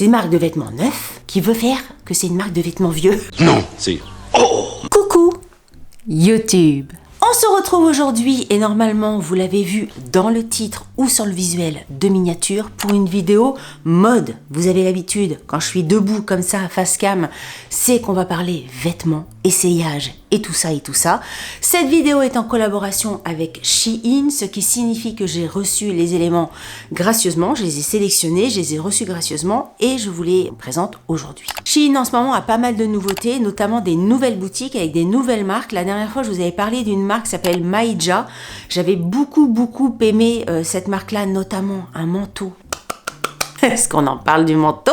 C'est une marque de vêtements neufs qui veut faire que c'est une marque de vêtements vieux. Non, c'est... Oh! Coucou YouTube. On se retrouve aujourd'hui et normalement vous l'avez vu dans le titre ou sur le visuel de miniature pour une vidéo mode. Vous avez l'habitude, quand je suis debout comme ça face cam, c'est qu'on va parler vêtements, essayage et tout ça et tout ça. Cette vidéo est en collaboration avec Shein, ce qui signifie que j'ai reçu les éléments gracieusement, je les ai sélectionnés, je les ai reçus gracieusement et je vous les présente aujourd'hui. Shein en ce moment a pas mal de nouveautés, notamment des nouvelles boutiques avec des nouvelles marques. La dernière fois je vous avais parlé d'une marque qui s'appelle Maija. J'avais beaucoup aimé cette marque-là, notamment un manteau. Est-ce qu'on en parle du manteau?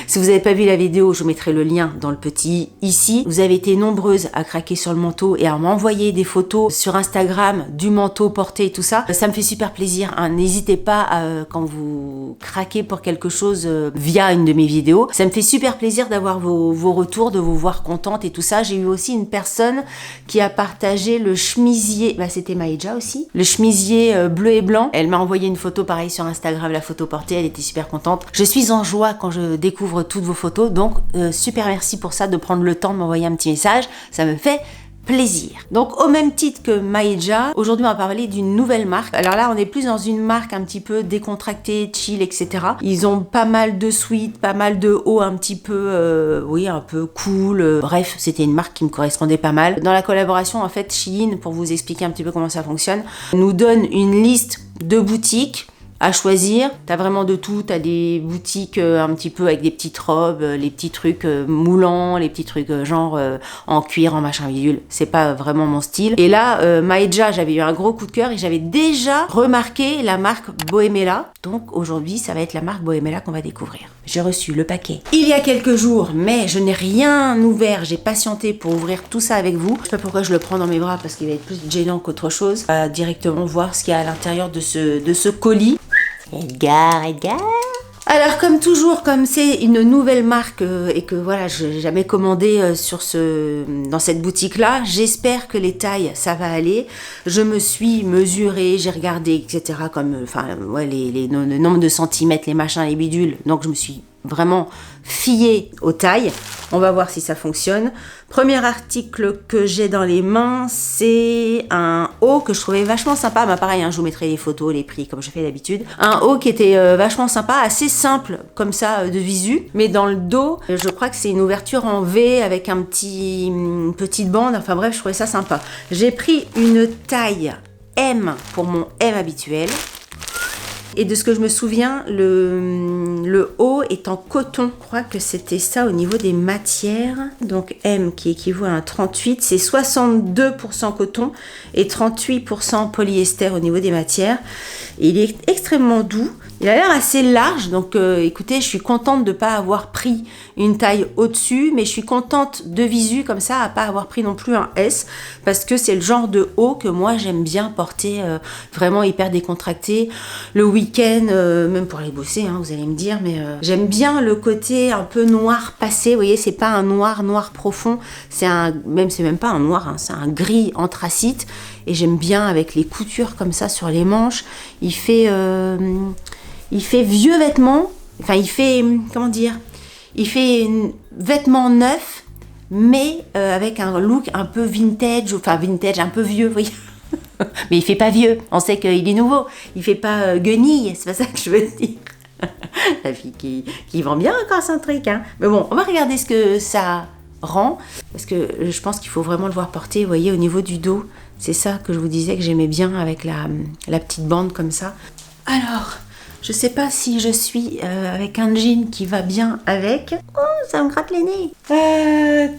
Si vous n'avez pas vu la vidéo, je vous mettrai le lien dans le petit ici. Vous avez été nombreuses à craquer sur le manteau et à m'envoyer des photos sur Instagram du manteau porté et tout ça. Ça me fait super plaisir, hein. N'hésitez pas quand vous craquez pour quelque chose via une de mes vidéos. Ça me fait super plaisir d'avoir vos retours, de vous voir contente et tout ça. J'ai eu aussi une personne qui a partagé le chemisier, bah c'était Maïja aussi, le chemisier bleu et blanc. Elle m'a envoyé une photo pareil sur Instagram, la photo portée, elle était super contente. Je suis en joie quand je découvre toutes vos photos, donc super merci pour ça, de prendre le temps de m'envoyer un petit message, ça me fait plaisir. Donc au même titre que Maija, aujourd'hui on va parler d'une nouvelle marque. Alors là on est plus dans une marque un petit peu décontractée, chill, etc. Ils ont pas mal de suites, pas mal de hauts un petit peu, oui un peu cool. Bref, c'était une marque qui me correspondait pas mal. Dans la collaboration en fait, Shein, pour vous expliquer un petit peu comment ça fonctionne, nous donne une liste de boutiques à choisir. T'as vraiment de tout, t'as des boutiques un petit peu avec des petites robes, les petits trucs moulants, les petits trucs genre en cuir, en machin bidule, c'est pas vraiment mon style. Et là, Maija, j'avais eu un gros coup de cœur et j'avais déjà remarqué la marque Bohemella. Donc aujourd'hui, ça va être la marque Bohemella qu'on va découvrir. J'ai reçu le paquet il y a quelques jours, mais je n'ai rien ouvert, j'ai patienté pour ouvrir tout ça avec vous. Je sais pas pourquoi je le prends dans mes bras parce qu'il va être plus gênant qu'autre chose. On va directement voir ce qu'il y a à l'intérieur de ce colis. Edgar. Alors comme toujours, comme c'est une nouvelle marque et que voilà, je n'ai jamais commandé dans cette boutique-là, j'espère que les tailles, ça va aller. Je me suis mesurée, j'ai regardé, etc. Comme, enfin, ouais, le nombre de centimètres, les machins, les bidules. Donc je me suis vraiment fiée aux tailles. On va voir si ça fonctionne. Premier article que j'ai dans les mains, c'est un haut que je trouvais vachement sympa. Bah pareil, hein, je vous mettrai les photos, les prix, comme je fais d'habitude. Un haut qui était vachement sympa, assez simple, comme ça, de visu. Mais dans le dos, je crois que c'est une ouverture en V avec une petite bande. Enfin bref, je trouvais ça sympa. J'ai pris une taille M pour mon M habituel. Et de ce que je me souviens, le haut est en coton. Je crois que c'était ça au niveau des matières. Donc M qui équivaut à un 38, c'est 62% coton et 38% polyester au niveau des matières. Et il est extrêmement doux. Il a l'air assez large, donc écoutez, je suis contente de ne pas avoir pris une taille au-dessus, mais je suis contente de visu comme ça, à ne pas avoir pris non plus un S, parce que c'est le genre de haut que moi j'aime bien porter, vraiment hyper décontracté, le week-end, même pour aller bosser, hein, vous allez me dire, mais j'aime bien le côté un peu noir passé, vous voyez, c'est pas un noir profond, c'est même pas un noir, hein, c'est un gris anthracite, et j'aime bien avec les coutures comme ça sur les manches, il fait vieux vêtements, enfin il fait, comment dire, il fait vêtements neufs, mais avec un look un peu vintage, enfin vintage, un peu vieux, vous voyez. Mais il fait pas vieux, on sait qu'il est nouveau, il fait pas guenille, c'est pas ça que je veux dire. La fille qui vend bien encore son truc, hein. Mais bon, on va regarder ce que ça rend, parce que je pense qu'il faut vraiment le voir porter, vous voyez, au niveau du dos, c'est ça que je vous disais que j'aimais bien avec la petite bande comme ça. Alors, je sais pas si je suis avec un jean qui va bien avec. Oh, ça me gratte les nez.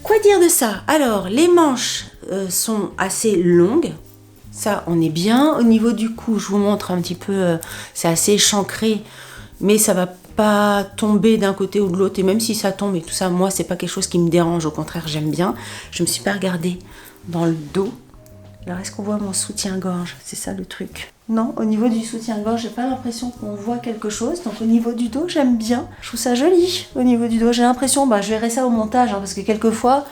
Quoi dire de ça? Alors, les manches sont assez longues. Ça, on est bien. Au niveau du cou, je vous montre un petit peu. C'est assez échancré, mais ça va pas tomber d'un côté ou de l'autre. Et même si ça tombe et tout ça, moi, c'est pas quelque chose qui me dérange. Au contraire, j'aime bien. Je me suis pas regardée dans le dos. Alors, est-ce qu'on voit mon soutien-gorge? C'est ça le truc. Non, au niveau du soutien-gorge, j'ai pas l'impression qu'on voit quelque chose. Donc au niveau du dos, j'aime bien. Je trouve ça joli au niveau du dos. J'ai l'impression, je verrai ça au montage, hein, parce que quelquefois,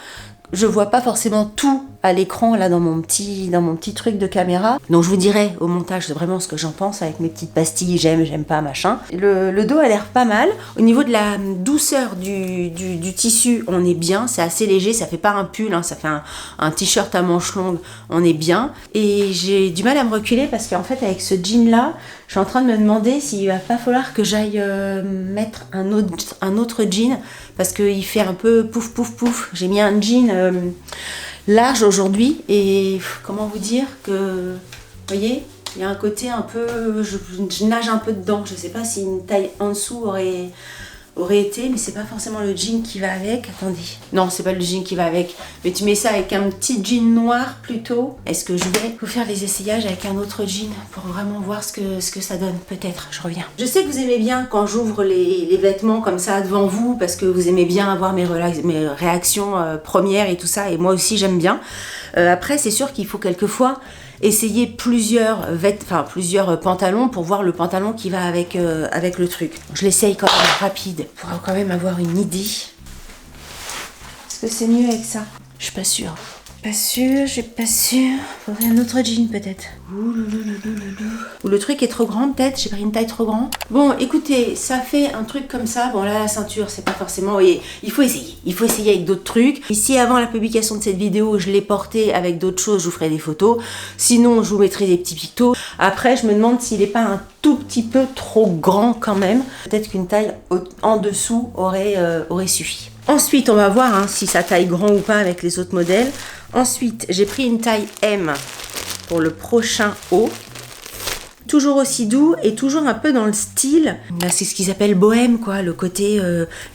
Je vois pas forcément tout à l'écran là dans mon petit truc de caméra. Donc je vous dirai au montage vraiment ce que j'en pense avec mes petites pastilles, j'aime pas, machin. Le dos a l'air pas mal. Au niveau de la douceur du tissu, on est bien, c'est assez léger, ça fait pas un pull, hein, ça fait un t-shirt à manches longues, on est bien. Et j'ai du mal à me reculer parce qu'en fait avec ce jean là, je suis en train de me demander s'il va pas falloir que j'aille mettre un autre jean parce qu'il fait un peu pouf pouf pouf. J'ai mis un jean large aujourd'hui et comment vous dire que, vous voyez, il y a un côté un peu, je nage un peu dedans. Je sais pas si une taille en dessous aurait été, mais c'est pas forcément le jean qui va avec. Attendez, non, c'est pas le jean qui va avec, mais tu mets ça avec un petit jean noir plutôt. Est-ce que je vais vous faire les essayages avec un autre jean pour vraiment voir ce que ça donne? Peut-être, je reviens. Je sais que vous aimez bien quand j'ouvre les vêtements comme ça devant vous, parce que vous aimez bien avoir mes réactions premières et tout ça, et moi aussi j'aime bien. Après, c'est sûr qu'il faut quelquefois essayer plusieurs pantalons pour voir le pantalon qui va avec le truc. Je l'essaye quand même rapide pour quand même avoir une idée. Est-ce que c'est mieux avec ça? Je suis pas sûre. Pas sûre, je suis pas sûre. Faudrait un autre jean peut-être. Ou le truc est trop grand peut-être, j'ai pris une taille trop grande. Bon, écoutez, ça fait un truc comme ça. Bon là, la ceinture, c'est pas forcément... Vous voyez, il faut essayer avec d'autres trucs. Ici, avant la publication de cette vidéo, je l'ai porté avec d'autres choses, je vous ferai des photos. Sinon, je vous mettrai des petits pictos. Après, je me demande s'il n'est pas un tout petit peu trop grand quand même. Peut-être qu'une taille en dessous aurait suffi. Ensuite, on va voir hein, si ça taille grand ou pas avec les autres modèles. Ensuite, j'ai pris une taille M pour le prochain haut. Toujours aussi doux et toujours un peu dans le style. Là, c'est ce qu'ils appellent bohème, quoi. Le côté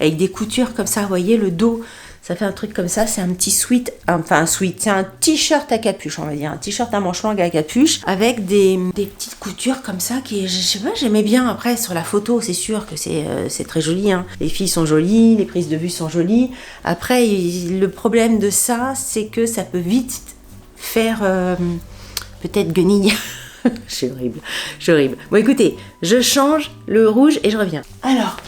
avec des coutures comme ça. Vous voyez, le dos, ça fait un truc comme ça. C'est un petit sweat. Enfin, un sweat. C'est un t-shirt à capuche, on va dire. Un t-shirt à manches longues à capuche. Avec des petites coutures comme ça. Qui, je sais pas, j'aimais bien. Après, sur la photo, c'est sûr que c'est très joli. Hein. Les filles sont jolies. Les prises de vue sont jolies. Après, le problème de ça, c'est que ça peut vite faire peut-être guenille. C'est horrible. Bon, écoutez, je change le rouge et je reviens. Alors,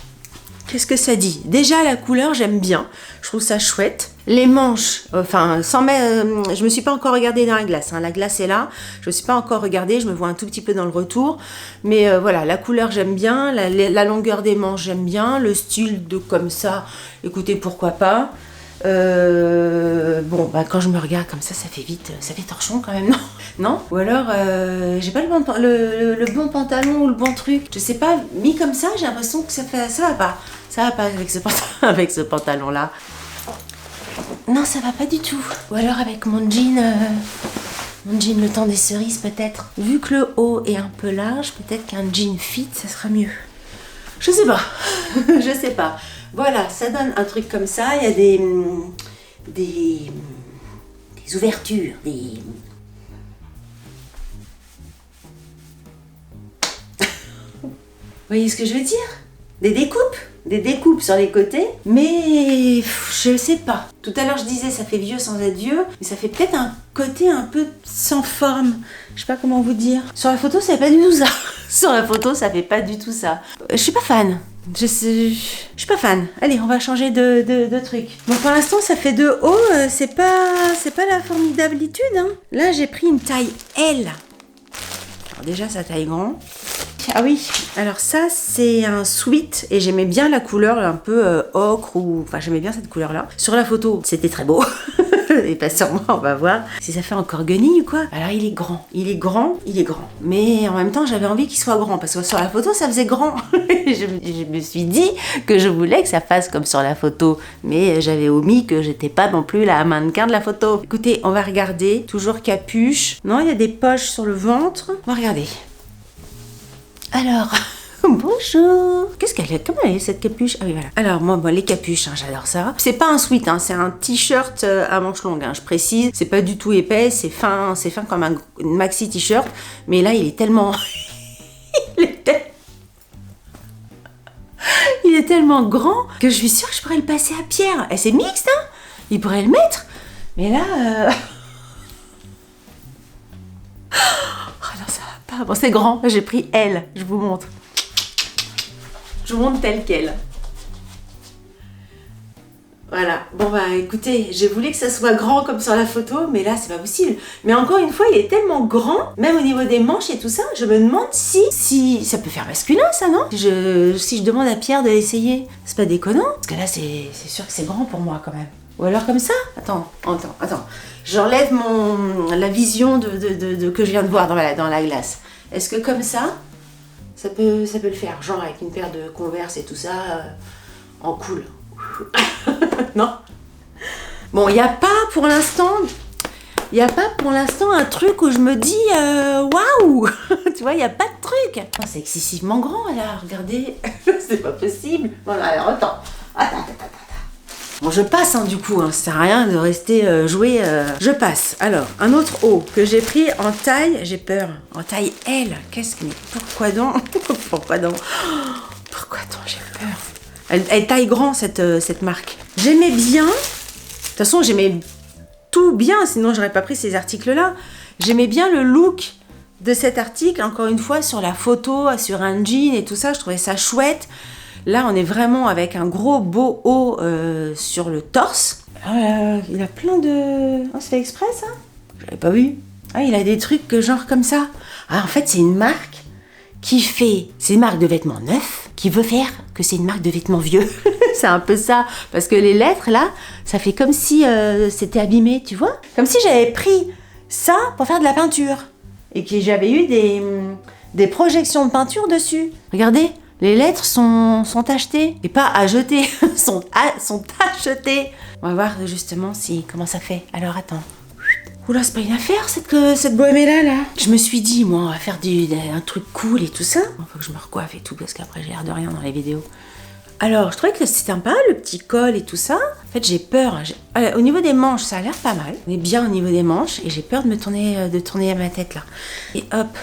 qu'est-ce que ça dit? Déjà, la couleur, j'aime bien. Je trouve ça chouette. Les manches, enfin, je me suis pas encore regardée dans la glace. Hein. La glace est là. Je me suis pas encore regardée. Je me vois un tout petit peu dans le retour. Mais voilà, la couleur, j'aime bien. La longueur des manches, j'aime bien. Le style de comme ça, écoutez, pourquoi pas. Bon, bah, quand je me regarde comme ça fait torchon quand même, non? Non? Ou alors, j'ai pas le bon pantalon ou le bon truc. Je sais pas, mis comme ça, j'ai l'impression que ça va pas. Ça va pas avec ce pantalon-là. Non, ça va pas du tout. Ou alors avec mon jean le temps des cerises peut-être. Vu que le haut est un peu large, peut-être qu'un jean fit, ça sera mieux. Je sais pas. Je sais pas. Voilà, ça donne un truc comme ça. Il y a des ouvertures, Vous voyez ce que je veux dire? Des découpes sur les côtés, mais je sais pas. Tout à l'heure je disais ça fait vieux sans être vieux, mais ça fait peut-être un côté un peu sans forme. Je sais pas comment vous dire. Sur la photo, ça fait pas du tout ça. Sur la photo, ça fait pas du tout ça. Je suis pas fan. Je suis pas fan. Allez, on va changer de truc. Bon, pour l'instant, ça fait de haut. C'est pas la formidabilité. Hein. Là, j'ai pris une taille L. Alors déjà, ça taille grand. Ah oui, alors ça, c'est un sweat. Et j'aimais bien la couleur un peu ocre. Enfin, j'aimais bien cette couleur-là. Sur la photo, c'était très beau. Et pas sur moi, on va voir si ça fait encore guenille ou quoi. Alors il est grand. Mais en même temps, j'avais envie qu'il soit grand parce que sur la photo, ça faisait grand. je me suis dit que je voulais que ça fasse comme sur la photo. Mais j'avais omis que j'étais pas non plus la mannequin de la photo. Écoutez, on va regarder. Toujours capuche. Non, il y a des poches sur le ventre. On va regarder. Alors... Bonjour. Comment elle est cette capuche? Ah oui, voilà. Alors moi, les capuches, hein, j'adore ça. C'est pas un sweat, hein, c'est un t-shirt à manches longues. Hein, je précise, c'est pas du tout épais, c'est fin comme un maxi t-shirt. Mais là, il est tellement, il est tellement grand que je suis sûre que je pourrais le passer à Pierre. Et c'est mixte, hein. Il pourrait le mettre. Mais là, oh non, ça va pas. Bon, c'est grand. J'ai pris L. Je vous montre. Je vous montre tel quel. Voilà, bon bah écoutez, j'ai voulu que ça soit grand comme sur la photo, mais là c'est pas possible. Mais encore une fois, il est tellement grand, même au niveau des manches et tout ça, je me demande si ça peut faire masculin ça, non? Si je demande à Pierre de l'essayer, c'est pas déconnant? Parce que là c'est sûr que c'est grand pour moi quand même. Ou alors comme ça? Attends. J'enlève la vision que je viens de voir dans la glace. Est-ce que comme ça peut le faire? Genre avec une paire de Converse et tout ça, en cool. Non. Bon, il n'y a pas pour l'instant un truc où je me dis waouh. Tu vois, il n'y a pas de truc. Oh, c'est excessivement grand là, regardez. C'est pas possible. Voilà, alors attends. Bon, je passe du coup, ça sert à rien de rester jouer. Je passe. Alors, un autre haut que j'ai pris en taille, j'ai peur, en taille L. Qu'est-ce que... Pourquoi donc j'ai peur. Elle taille grand cette marque. J'aimais bien, de toute façon j'aimais tout bien, sinon j'aurais pas pris ces articles-là. J'aimais bien le look de cet article, encore une fois sur la photo, sur un jean et tout ça, je trouvais ça chouette. Là on est vraiment avec un gros beau haut sur le torse. Il a plein de... Oh, c'est fait exprès ça? J'avais pas vu. Ah, il a des trucs genre comme ça. Ah, en fait c'est une marque c'est une marque de vêtements neufs qui veut faire que c'est une marque de vêtements vieux. C'est un peu ça, parce que les lettres là, ça fait comme si c'était abîmé, tu vois? Comme si j'avais pris ça pour faire de la peinture et que j'avais eu des projections de peinture dessus. Regardez, les lettres sont achetées et pas à jeter, sont achetées. On va voir justement comment ça fait. Alors attends. Oula, c'est pas une affaire cette bohémie là. Je me suis dit, moi, on va faire un truc cool et tout ça. Il faut que je me recoiffe et tout, parce qu'après j'ai l'air de rien dans les vidéos. Alors, je trouvais que c'était sympa, le petit col et tout ça. En fait, j'ai peur. Au niveau des manches, ça a l'air pas mal. On est bien au niveau des manches et j'ai peur de tourner à ma tête là. Et hop.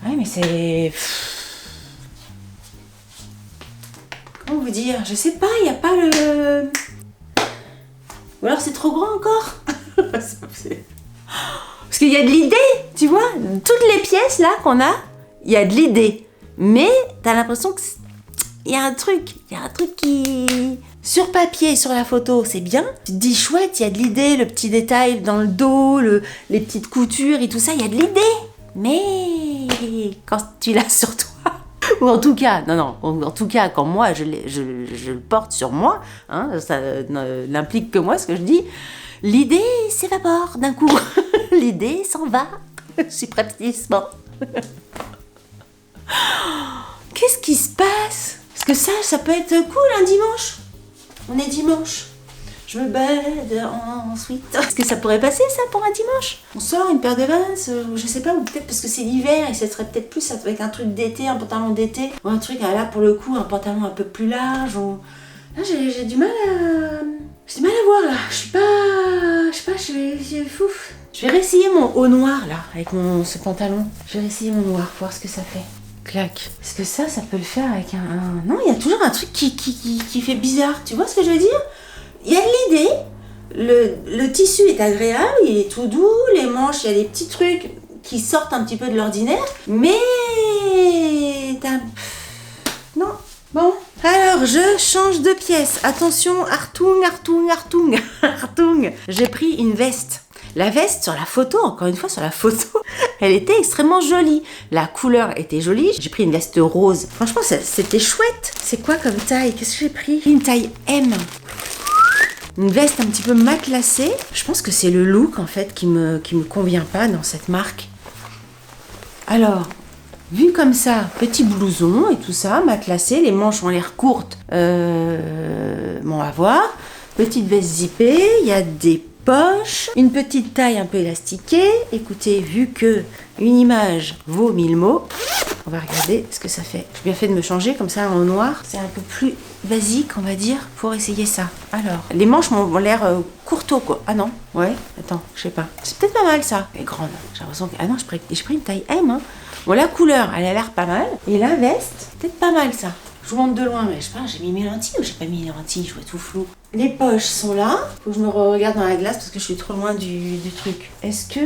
Ouais, mais c'est... Comment vous dire? Je sais pas, il n'y a pas le... Ou alors c'est trop grand encore. Parce qu'il y a de l'idée, tu vois, toutes les pièces là qu'on a, il y a de l'idée, mais t'as l'impression que il y a un truc qui sur papier, sur la photo, c'est bien. Tu te dis chouette, il y a de l'idée, le petit détail dans le dos, les petites coutures et tout ça, il y a de l'idée. Mais quand tu l'as sur toi, ou en tout cas, en tout cas quand moi je le porte sur moi, hein, ça n'implique que moi ce que je dis. L'idée s'évapore d'un coup. L'idée s'en va. Subrepticement. Qu'est-ce qui se passe? Parce que ça peut être cool un dimanche. On est dimanche. Je me balade ensuite. Est-ce que ça pourrait passer ça pour un dimanche? On sort une paire de Vans, je sais pas, ou peut-être parce que c'est l'hiver et ça serait peut-être plus avec un truc d'été, un pantalon d'été. Ou un truc, là pour le coup, un pantalon un peu plus large. Ou... Là j'ai du mal à... J'ai du mal à voir là, je vais réessayer mon haut noir là, avec ce pantalon. Je vais réessayer mon noir, voir ce que ça fait. Clac. Est-ce que ça peut le faire avec un... Non, il y a toujours un truc qui fait bizarre, tu vois ce que je veux dire? Il y a de l'idée, le tissu est agréable, il est tout doux, les manches, il y a des petits trucs qui sortent un petit peu de l'ordinaire, mais... Non. Bon, alors je change de pièce. Attention, Artung. J'ai pris une veste. La veste sur la photo, encore une fois sur la photo, elle était extrêmement jolie. La couleur était jolie. J'ai pris une veste rose. Franchement, c'était chouette. C'est quoi comme taille? Qu'est-ce que j'ai pris? Une taille M. Une veste un petit peu matelassée. Je pense que c'est le look en fait qui me convient pas dans cette marque. Alors... Vu comme ça, petit blouson et tout ça, matelassé, les manches ont l'air courtes. Bon, on va voir. Petite veste zippée, il y a des poches, une petite taille un peu élastiquée. Écoutez, vu que une image vaut 1000 mots, on va regarder ce que ça fait. J'ai bien fait de me changer comme ça en noir. C'est un peu plus basique, on va dire, pour essayer ça. Alors, les manches m'ont l'air courteaux, quoi. Ah non, ouais, attends, je sais pas. C'est peut-être pas mal ça. Elle est grande. J'ai l'impression que... Ah non, j'ai pris une taille M, hein. Bon, la couleur, elle a l'air pas mal. Et la veste, peut-être pas mal ça. Je vous montre de loin, mais je sais pas, j'ai mis mes lentilles ou j'ai pas mis les lentilles, je vois tout flou. Les poches sont là. Faut que je me regarde dans la glace parce que je suis trop loin du truc. Est-ce que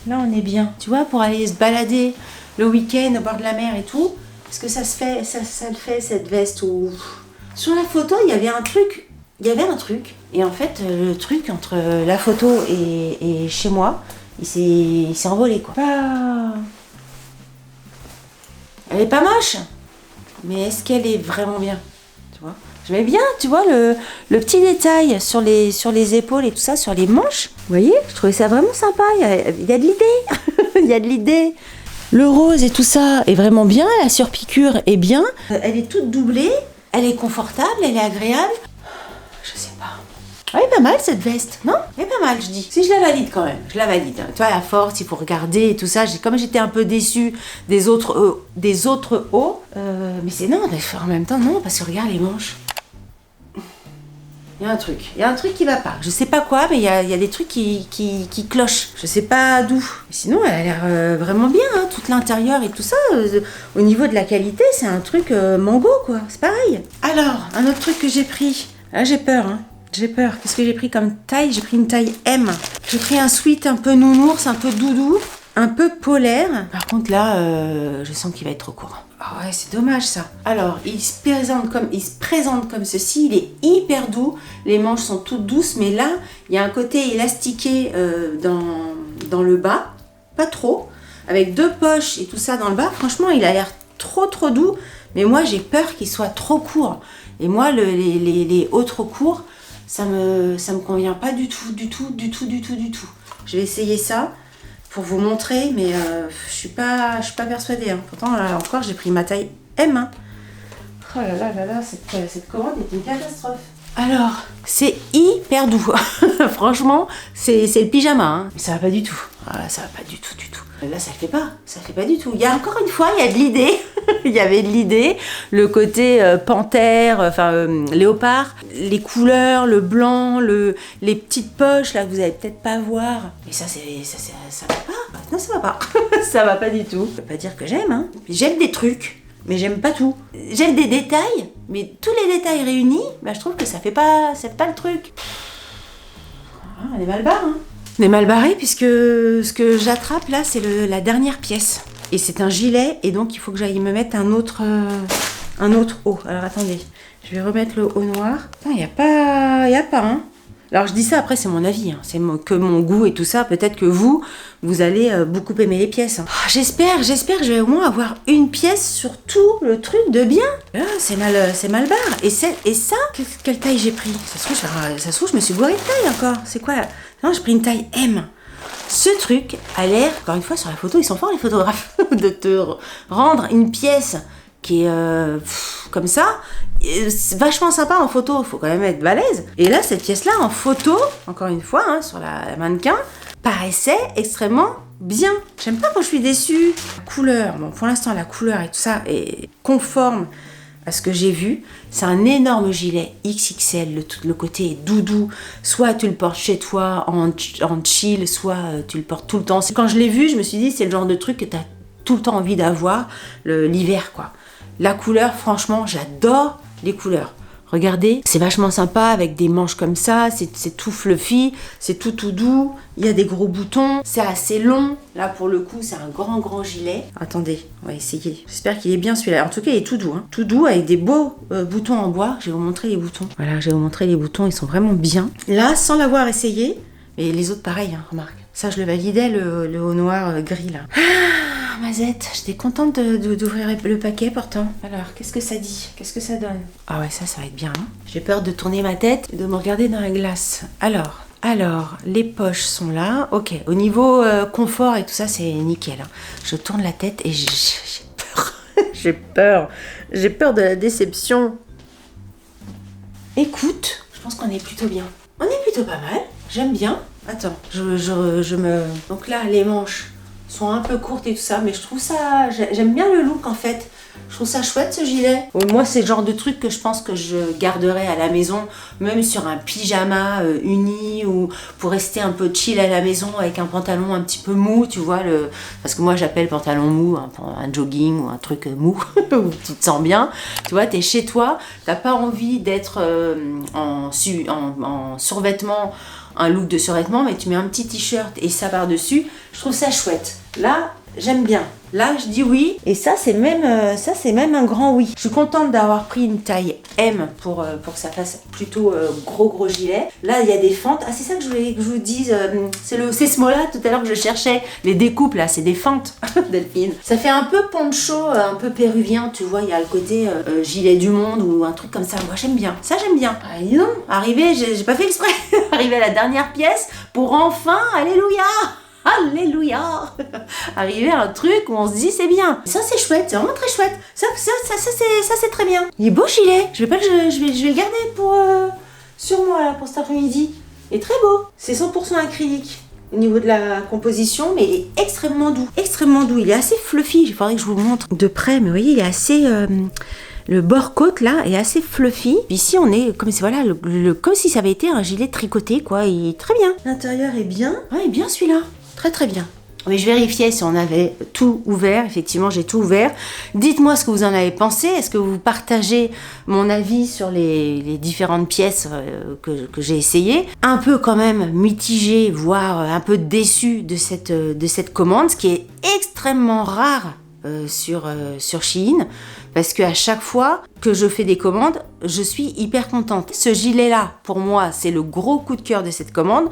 là on est bien? Tu vois, pour aller se balader le week-end au bord de la mer et tout, est-ce que ça le fait cette veste ou... Sur la photo, il y avait un truc il y avait un truc. Et en fait, le truc entre la photo et chez moi, il s'est envolé, quoi. Elle est pas moche, mais est-ce qu'elle est vraiment bien, tu vois? J'aimais bien, tu vois, le petit détail sur les épaules et tout ça, sur les manches. Vous voyez, je trouvais ça vraiment sympa. Il y a de l'idée. Il y a de l'idée. Le rose et tout ça est vraiment bien. La surpiqûre est bien. Elle est toute doublée. Elle est confortable. Elle est agréable. Je sais pas. Elle est pas mal cette veste, non? Elle est pas mal, je dis. Si je la valide quand même, je la valide. Tu vois, à force, il faut regarder et tout ça. Comme j'étais un peu déçue des autres hauts, mais c'est non, en même temps non, parce que regarde les manches. Il y a un truc qui va pas. Je sais pas quoi, mais il y a des trucs qui clochent. Je sais pas d'où. Mais sinon, elle a l'air vraiment bien, hein, tout l'intérieur et tout ça. Au niveau de la qualité, c'est un truc mango, quoi. C'est pareil. Alors, un autre truc que j'ai pris. Là, j'ai peur, hein. J'ai peur. Qu'est-ce que j'ai pris comme taille? J'ai pris une taille M. J'ai pris un sweat un peu nounours, un peu doudou, un peu polaire. Par contre, là, je sens qu'il va être trop court. Ah ouais, c'est dommage ça. Alors, il se présente comme ceci. Il est hyper doux. Les manches sont toutes douces, mais là, il y a un côté élastiqué dans le bas. Pas trop. Avec 2 poches et tout ça dans le bas. Franchement, il a l'air trop doux. Mais moi, j'ai peur qu'il soit trop court. Et moi, les hauts trop courts, ça me convient pas du tout. Je vais essayer ça pour vous montrer, mais je suis pas persuadée. Hein. Pourtant, là encore, j'ai pris ma taille M. Hein. Oh là là, cette commande est une catastrophe. Alors, c'est hyper doux. Franchement, c'est le pyjama. Hein. Mais ça va pas du tout. Ah, ça va pas du tout. Là, ça le fait pas du tout. Il y a encore une fois, il y a de l'idée. Il y avait de l'idée. Le côté panthère, léopard, les couleurs, le blanc, les petites poches là que vous allez peut-être pas voir. Et ça va pas. Non, ça va pas. Ça va pas du tout. Je peux pas dire que j'aime. Hein. J'aime des trucs, mais j'aime pas tout. J'aime des détails, mais tous les détails réunis, bah, je trouve que ça fait pas le truc. Ah, on est mal barré. Hein. On est mal barré puisque ce que j'attrape là, c'est la dernière pièce. Et c'est un gilet, et donc il faut que j'aille me mettre un autre haut. Alors attendez, je vais remettre le haut noir. Il n'y a pas, hein. Alors je dis ça, après c'est mon avis, hein. C'est que mon goût et tout ça. Peut-être que vous allez beaucoup aimer les pièces. Hein. Oh, j'espère que je vais au moins avoir une pièce sur tout le truc de bien. Là, c'est mal barre. Et ça, quelle taille j'ai pris? Ça se trouve, je me suis gourée de taille encore. C'est quoi là? Non, j'ai pris une taille M. Ce truc a l'air, encore une fois sur la photo, ils sont forts les photographes, de te rendre une pièce qui est comme ça. C'est vachement sympa en photo, il faut quand même être balèze. Et là, cette pièce-là, en photo, encore une fois, hein, sur la mannequin, paraissait extrêmement bien. J'aime pas quand je suis déçue. La couleur, bon, pour l'instant, la couleur et tout ça est conforme à ce que j'ai vu. C'est un énorme gilet XXL, le côté est doudou. Soit tu le portes chez toi en chill, soit tu le portes tout le temps. Quand je l'ai vu, je me suis dit, c'est le genre de truc que tu as tout le temps envie d'avoir l'hiver, quoi. La couleur, franchement, j'adore les couleurs. Regardez, c'est vachement sympa avec des manches comme ça, c'est tout fluffy, c'est tout doux, il y a des gros boutons, c'est assez long. Là, pour le coup, c'est un grand gilet. Attendez, on va essayer. J'espère qu'il est bien celui-là. En tout cas, il est tout doux. Hein. Tout doux avec des beaux boutons en bois. Je vais vous montrer les boutons. Voilà, je vais vous montrer les boutons, ils sont vraiment bien. Là, sans l'avoir essayé, mais les autres pareil, hein, remarque. Ça, je le validais, le haut noir gris, là. Ah, Mazette, j'étais contente d'ouvrir le paquet, pourtant. Alors, qu'est-ce que ça dit? Qu'est-ce que ça donne? Ah ouais, ça va être bien. Hein. J'ai peur de tourner ma tête et de me regarder dans la glace. Alors, les poches sont là. Ok, au niveau confort et tout ça, c'est nickel. Hein. Je tourne la tête et j'ai peur. J'ai peur. J'ai peur de la déception. Écoute, je pense qu'on est plutôt bien. On est plutôt pas mal. J'aime bien. Attends, Donc là, les manches sont un peu courtes et tout ça, mais je trouve ça... J'aime bien le look, en fait. Je trouve ça chouette, ce gilet. Moi, c'est le genre de truc que je pense que je garderai à la maison, même sur un pyjama uni, ou pour rester un peu chill à la maison avec un pantalon un petit peu mou, tu vois. Parce que moi, j'appelle pantalon mou, un jogging ou un truc mou, où tu te sens bien. Tu vois, t'es chez toi, t'as pas envie d'être en survêtement, un look de survêtement, mais tu mets un petit t-shirt et ça par-dessus. Je trouve ça chouette. Là, j'aime bien. Là, je dis oui. Et ça, c'est même un grand oui. Je suis contente d'avoir pris une taille M pour que ça fasse plutôt gros gilet. Là, il y a des fentes. Ah, c'est ça que je voulais que je vous dise. C'est ce mot-là tout à l'heure que je cherchais. Les découpes, là, c'est des fentes, Delphine. Ça fait un peu poncho, un peu péruvien, tu vois. Il y a le côté gilet du monde ou un truc comme ça. Moi, j'aime bien. Ça, j'aime bien. Ah, dis donc, arrivé, j'ai pas fait exprès. Arrivé à la dernière pièce pour enfin, alléluia. Alléluia. Arriver à un truc où on se dit c'est bien. Ça c'est chouette, c'est vraiment très chouette. Ça c'est très bien. Il est beau gilet. Je vais le garder pour sur moi là pour cet après-midi. Il est très beau. C'est 100% acrylique au niveau de la composition, mais il est extrêmement doux. Extrêmement doux. Il est assez fluffy. Il faudrait que je vous montre de près, mais vous voyez, il est assez. Le bord-côte là est assez fluffy. Ici on est comme comme si ça avait été un gilet tricoté quoi. Il est très bien. L'intérieur est bien. Ah, il est bien celui-là. Très bien. Mais je vérifiais si on avait tout ouvert. Effectivement, j'ai tout ouvert. Dites-moi ce que vous en avez pensé. Est-ce que vous partagez mon avis sur les différentes pièces que j'ai essayées? Un peu quand même mitigé, voire un peu déçu de cette commande, ce qui est extrêmement rare sur Shein. Parce qu'à chaque fois que je fais des commandes, je suis hyper contente. Ce gilet-là, pour moi, c'est le gros coup de cœur de cette commande.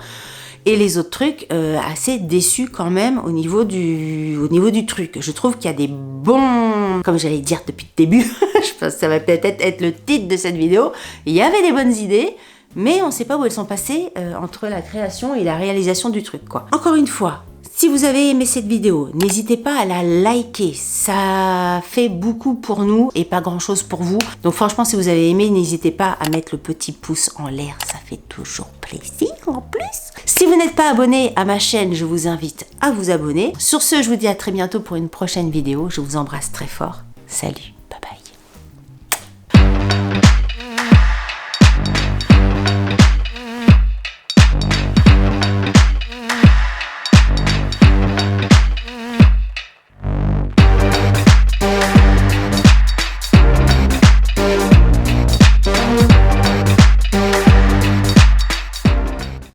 Et les autres trucs, assez déçus quand même au niveau du truc. Je trouve qu'il y a des bons... Comme j'allais dire depuis le début, je pense que ça va peut-être être le titre de cette vidéo. Il y avait des bonnes idées, mais on ne sait pas où elles sont passées entre la création et la réalisation du truc, quoi. Encore une fois, si vous avez aimé cette vidéo, n'hésitez pas à la liker. Ça fait beaucoup pour nous et pas grand-chose pour vous. Donc franchement, si vous avez aimé, n'hésitez pas à mettre le petit pouce en l'air. Ça fait toujours plaisir en plus. Si vous n'êtes pas abonné à ma chaîne, je vous invite à vous abonner. Sur ce, je vous dis à très bientôt pour une prochaine vidéo. Je vous embrasse très fort. Salut!